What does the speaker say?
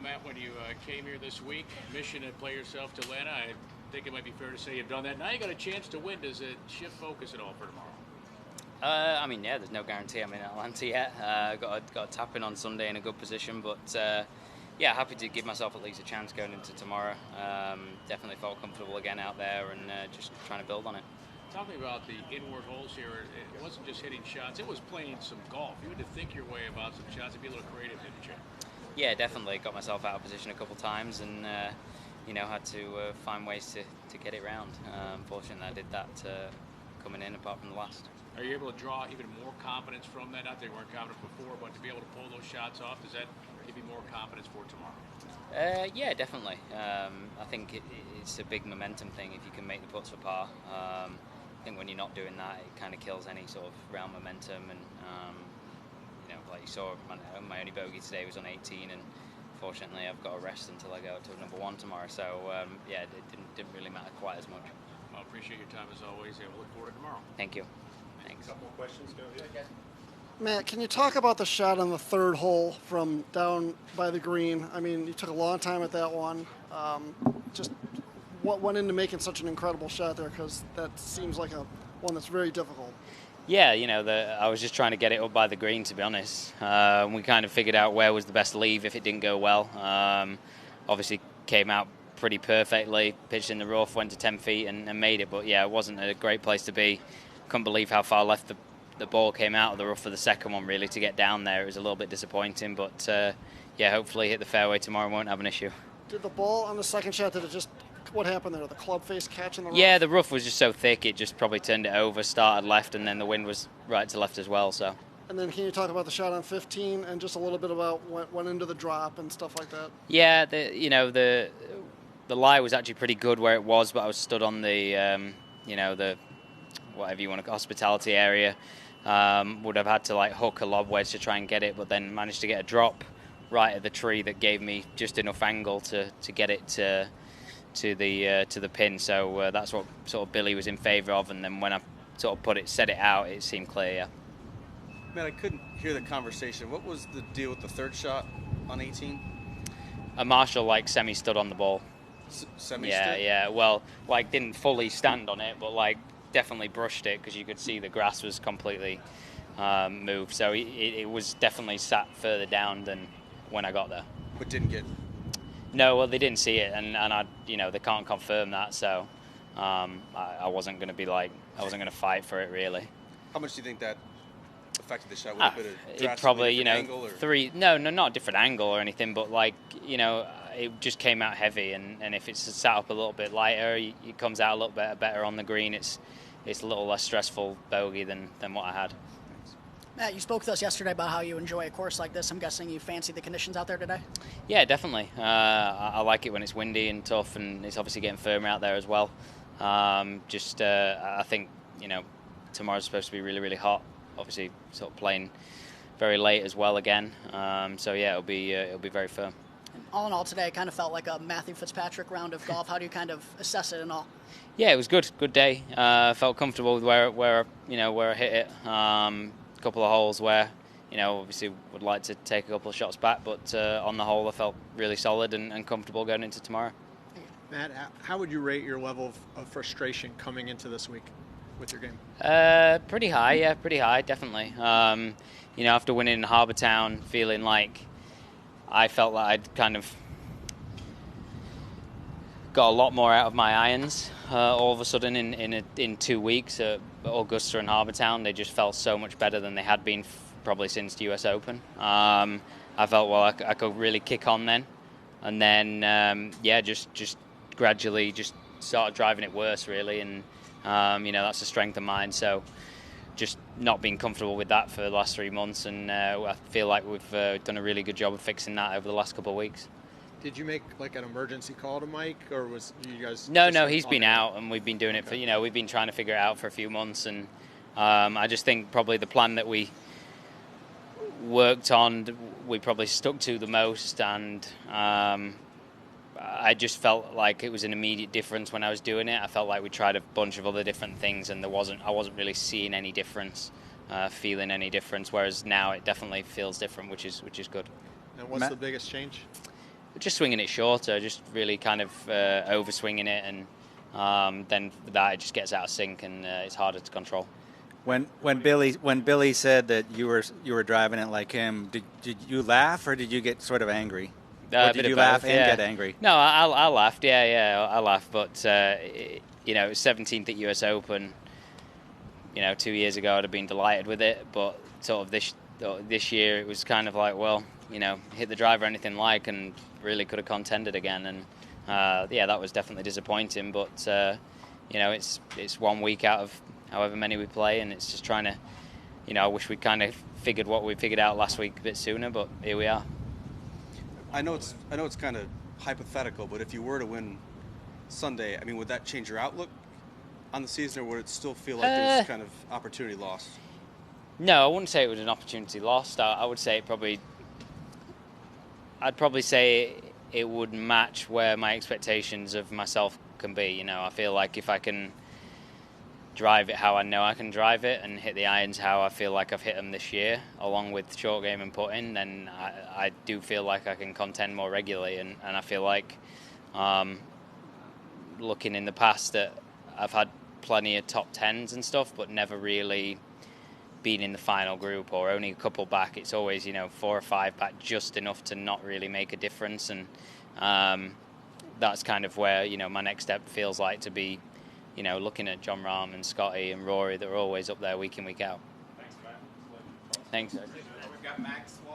Well, Matt, when you came here this week, mission to play yourself to Atlanta, I think it might be fair to say you've done that. Now you got a chance to win. Does it shift focus at all for tomorrow? I mean, yeah, there's no guarantee I'm in Atlanta yet. Got a tap in on Sunday in a good position, but yeah, happy to give myself at least a chance going into tomorrow. Definitely felt comfortable again out there and just trying to build on it. Tell me about the inward holes here. It wasn't just hitting shots, it was playing some golf. You had to think your way about some shots and be a little creative, didn't you? Yeah, definitely. Got myself out of position a couple times and, you know, had to find ways to get it round. Fortunately, I did that coming in apart from the last. Are you able to draw even more confidence from that? Not that you weren't confident before, but to be able to pull those shots off, does that give you more confidence for tomorrow? Yeah, definitely. I think it's a big momentum thing if you can make the putts for par. I think when you're not doing that, it kind of kills any sort of round momentum. And you know, like you saw, my only bogey today was on 18, and fortunately, I've got to rest until I go to number 1 tomorrow. So yeah, it didn't really matter quite as much. Well, appreciate your time as always, and we'll look forward to tomorrow. Thank you. Thanks. A couple more questions. Go ahead. Matt, can you talk about the shot on the third hole from down by the green? I mean, you took a long time at that one. Just what went into making such an incredible shot there? Because that seems like one that's very difficult. Yeah, you know, I was just trying to get it up by the green, to be honest. We kind of figured out where was the best leave if it didn't go well. Obviously came out pretty perfectly, pitched in the rough, went to 10 feet and made it. But yeah, it wasn't a great place to be. Couldn't believe how far left the ball came out of the rough for the second one, really, to get down there. It was a little bit disappointing, but yeah, hopefully hit the fairway tomorrow, won't have an issue. Did the ball on the second shot, what happened there? The club face catch in the rough? Yeah, the rough was just so thick, it just probably turned it over, started left, and then the wind was right to left as well. So. And then can you talk about the shot on 15 and just a little bit about what went into the drop and stuff like that? Yeah, the lie was actually pretty good where it was, but I was stood on the, you know, the whatever you want to, hospitality area. Would have had to like hook a lob wedge to try and get it, but then managed to get a drop right at the tree that gave me just enough angle to get it to the pin. So that's what sort of Billy was in favour of, and then when I sort of set it out, it seemed clear. Yeah. Man, I couldn't hear the conversation. What was the deal with the third shot on 18? A Marshall like semi stood on the ball. Semi yeah, stood? Yeah. Well, like didn't fully stand on it, but like definitely brushed it because you could see the grass was completely moved. So it was definitely sat further down than when I got there. But didn't get. No, well, they didn't see it, and you know, they can't confirm that, so I wasn't going to fight for it, really. How much do you think that affected the shot? Would it have been a drastically probably, you know, angle, or? No, not a different angle or anything, but like, you know, it just came out heavy, and if it's sat up a little bit lighter, it comes out a little bit better on the green. It's a little less stressful bogey than what I had. Matt, you spoke with us yesterday about how you enjoy a course like this. I'm guessing you fancy the conditions out there today? Yeah, definitely. I like it when it's windy and tough, and it's obviously getting firmer out there as well. I think, you know, tomorrow's supposed to be really, really hot. Obviously, sort of playing very late as well again. So yeah, it'll be very firm. And all in all, today it kind of felt like a Matthew Fitzpatrick round of golf. How do you kind of assess it and all? Yeah, it was good. Good day. Felt comfortable with where I hit it. Couple of holes where, you know, obviously would like to take a couple of shots back, but on the whole I felt really solid and comfortable going into tomorrow. Matt, how would you rate your level of frustration coming into this week with your game? Pretty high, yeah, pretty high, definitely. You know, after winning in Harbour Town, feeling like I felt like I'd kind of got a lot more out of my irons all of a sudden in 2 weeks at Augusta and Harbour Town. They just felt so much better than they had been probably since the US Open. I felt, well, I could really kick on then, and then yeah, just gradually just started driving it worse, really, and you know, that's a strength of mine. So just not being comfortable with that for the last 3 months, and I feel like we've done a really good job of fixing that over the last couple of weeks. Did you make like an emergency call to Mike, or was you guys? No, he's been out, and we've been doing it for, you know, we've been trying to figure it out for a few months, and I just think probably the plan that we worked on, we probably stuck to the most, and I just felt like it was an immediate difference when I was doing it. I felt like we tried a bunch of other different things, and I wasn't really seeing any difference, feeling any difference. Whereas now it definitely feels different, which is good. And what's the biggest change? just swinging it shorter, just really kind of overswinging it, and then that it just gets out of sync and it's harder to control. When Billy said that you were driving it like him, did you laugh or did you get sort of angry? Or did you laugh and get angry? No, I laughed. Yeah, I laughed. But you know, 17th at US Open. You know, 2 years ago I'd have been delighted with it, but sort of this year it was kind of like, well, you know, hit the driver anything like, and really could have contended again. And yeah, that was definitely disappointing. But you know, it's 1 week out of however many we play, and it's just trying to, you know, I wish we'd kind of figured what we figured out last week a bit sooner, but here we are. I know it's kind of hypothetical, but if you were to win Sunday, I mean, would that change your outlook on the season, or would it still feel like there's kind of opportunity lost? No, I wouldn't say it was an opportunity lost. I would say I'd probably say it would match where my expectations of myself can be. You know, I feel like if I can drive it how I know I can drive it and hit the irons how I feel like I've hit them this year, along with short game and putting, then I do feel like I can contend more regularly. And I feel like looking in the past that I've had plenty of top tens and stuff, but never really been in the final group or only a couple back. It's always, you know, 4 or 5 back, just enough to not really make a difference. And that's kind of where, you know, my next step feels like to be, you know, looking at John Rahm and Scotty and Rory that are always up there week in, week out. Thanks, man. Thanks. We've got Max.